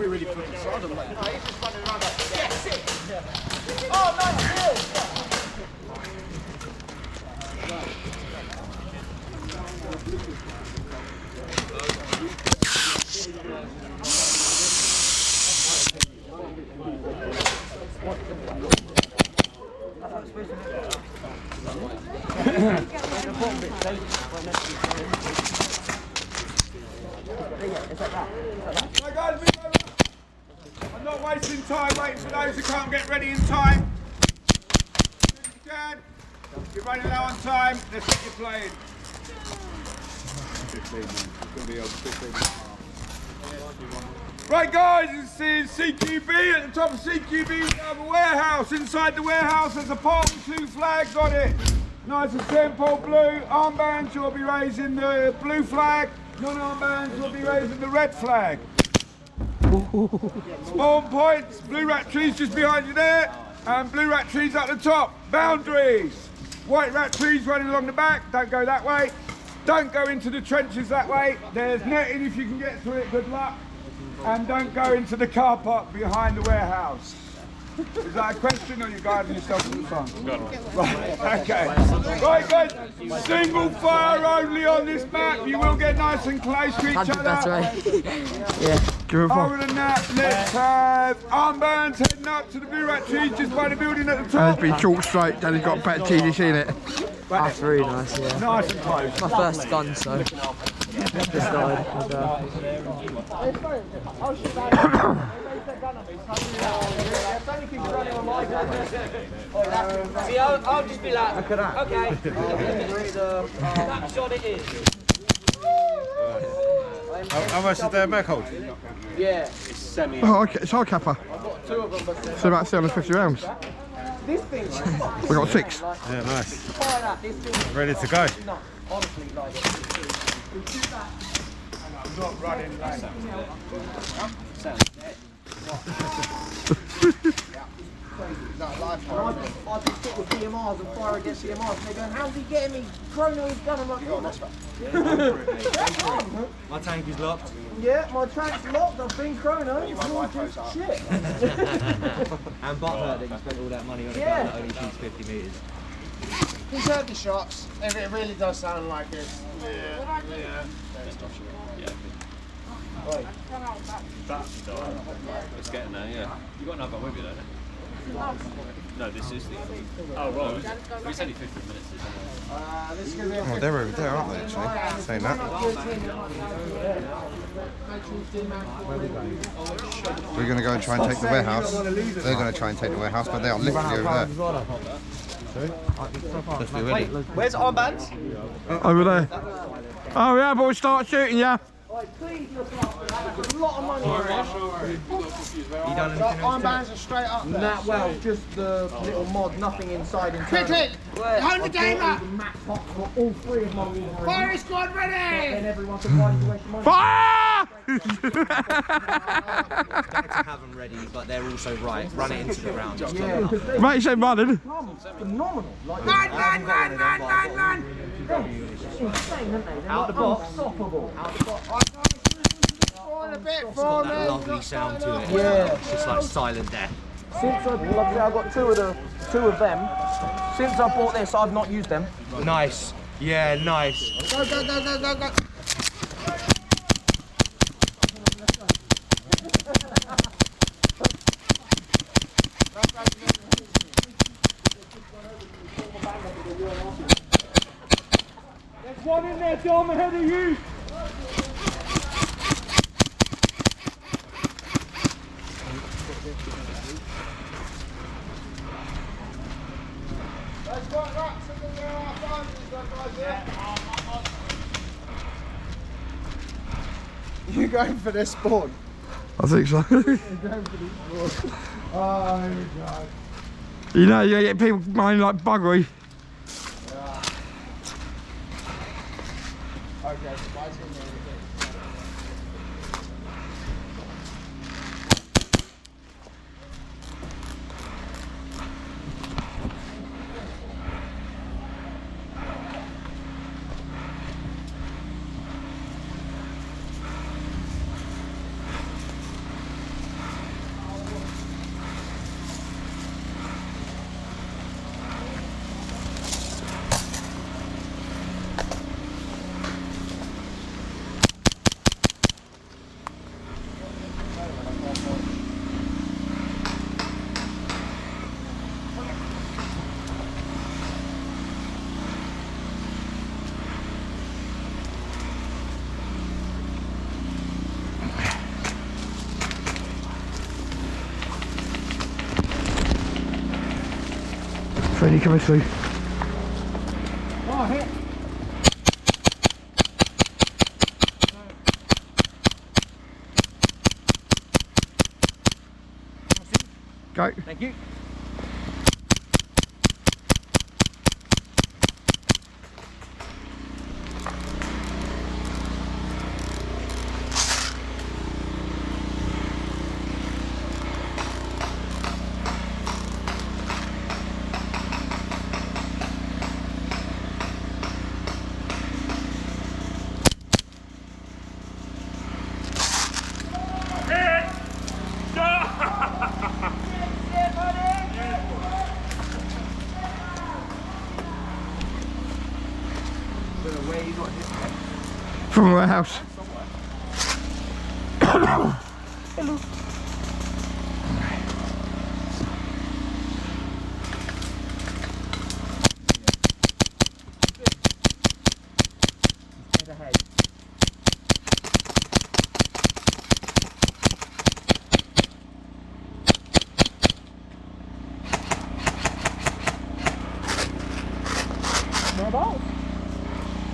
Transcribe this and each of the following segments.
we really put inside him, mate. No, he's just running around like, yes, it! Oh, nice kill! I'm not wasting time waiting for those who can't get ready in time. You can. You're running low on time. Let's get you playing. 15 minutes. It's going to be on 15 minutes. Right, guys, this is CQB. At the top of CQB, we have a warehouse. Inside the warehouse, there's a pole with 2 flags on it. Nice and simple, blue. Armbands, you'll be raising the blue flag. Non-armbands will be raising the red flag. Spawn points, blue rat trees just behind you there, and blue rat trees at the top. Boundaries. White rat trees running along the back, don't go that way. Don't go into the trenches that way. There's netting if you can get through it, good luck. And don't go into the car park behind the warehouse. Is that a question or you guiding yourself to the front? Right, okay. Right guys, single fire only on this map. You will get nice and close to each other. That's right. Yeah. Other than that, let's have armbands heading up to the blue rat trees just by the building at the top. And it's been chalk straight, then it's got better TDC in it. That's really nice, yeah. Nice and close. My first gun, so just died. See, I'll just be like, okay. That's what it is. How much is the mag hold? Yeah. It's semi. Oh, okay, it's hard capper. So about 750 rounds. This thing, We got 6. Yeah, nice. fire that, this thing. Ready to go. No, honestly, like, I'm not running late. I just sit with DMRs and fire against DMRs and they're going, how's he getting me? Chrono his gun. I'm like, oh, My tank is locked. yeah, my track's locked, I've been chrono, it's all just shit. And butt hurt that you spent all that money on a gun that only shoots 50 metres. He's heard the shots, if it really does sound like it. It's getting there, yeah. You got another with you though? No, this is the. Oh, right. It's only 15 minutes, isn't it? Oh, they're over there, aren't they, actually? Saying that. We're going to go and try and take the warehouse. They're going to try and take the warehouse, but they are literally over there. Let's be ready. Where's armbands? Over there. Oh yeah, but we start shooting, yeah. Please look after that, that's a lot of money. You done anything else? Armbands are straight up there. Nah, well, just the little mod, nothing inside internal. Quickly! Hold the game up! Max hot for all 3 of my wheels. Fire squad ready! Then everyone can find you waste money. Fire! Better to have them ready, but they're also right. Run it into the ground. Yeah. Mate, you said running. Phenomenal. Like, Run! insane, aren't they? They're Out the box. Unstoppable. Out the box. A bit It's got that lovely sound to it. Yeah. It's just like silent death. Since I've got two of them. Since I bought this, I've not used them. Nice. Yeah, nice. Go, go, go, go, go, go. There's one in there, Dom, ahead of you. You going for this spawn? I think so. You're going for this spawn. Oh my god. You know, you get people mining like buggery. Okay, so mine's in there. Freddie coming through. Oh, hit. Go. Thank you. From a warehouse.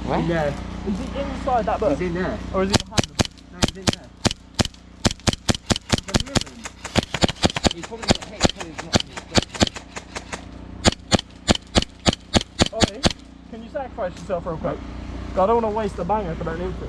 Where? Yeah. Is he inside that book? He's in there. Or is he behind them? No, he's in there. He's probably got hit because he's not in his Ollie, can you sacrifice yourself real quick? I don't want to waste a banger if I don't need to.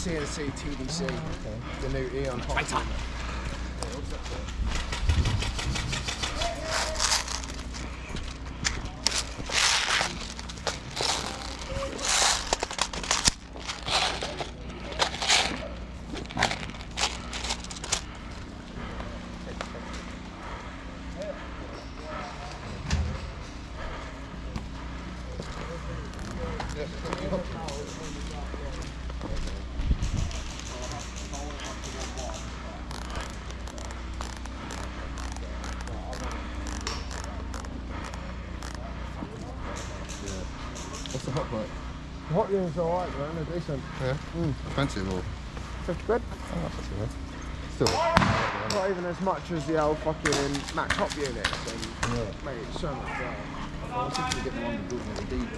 CNC TDC, the new Eon hot. What's the hot plate? Hot unit's alright, man, they're decent. Yeah. Expensive or? 50 quid. Oh, that's not too bad. Still. Not even as much as the old fucking Max Hop units, and mate, it's so much better. I was thinking of getting one with the D in it.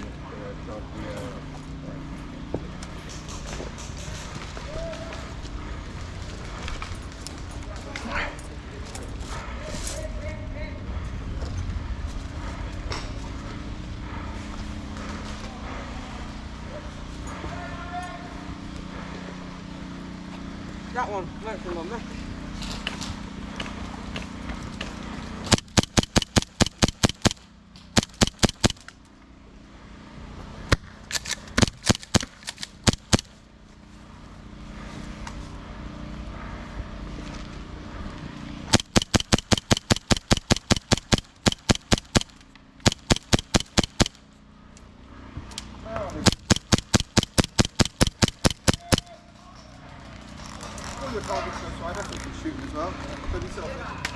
That one, went from on there. your targets on the side, I think you can shoot them as well. Put yourself in.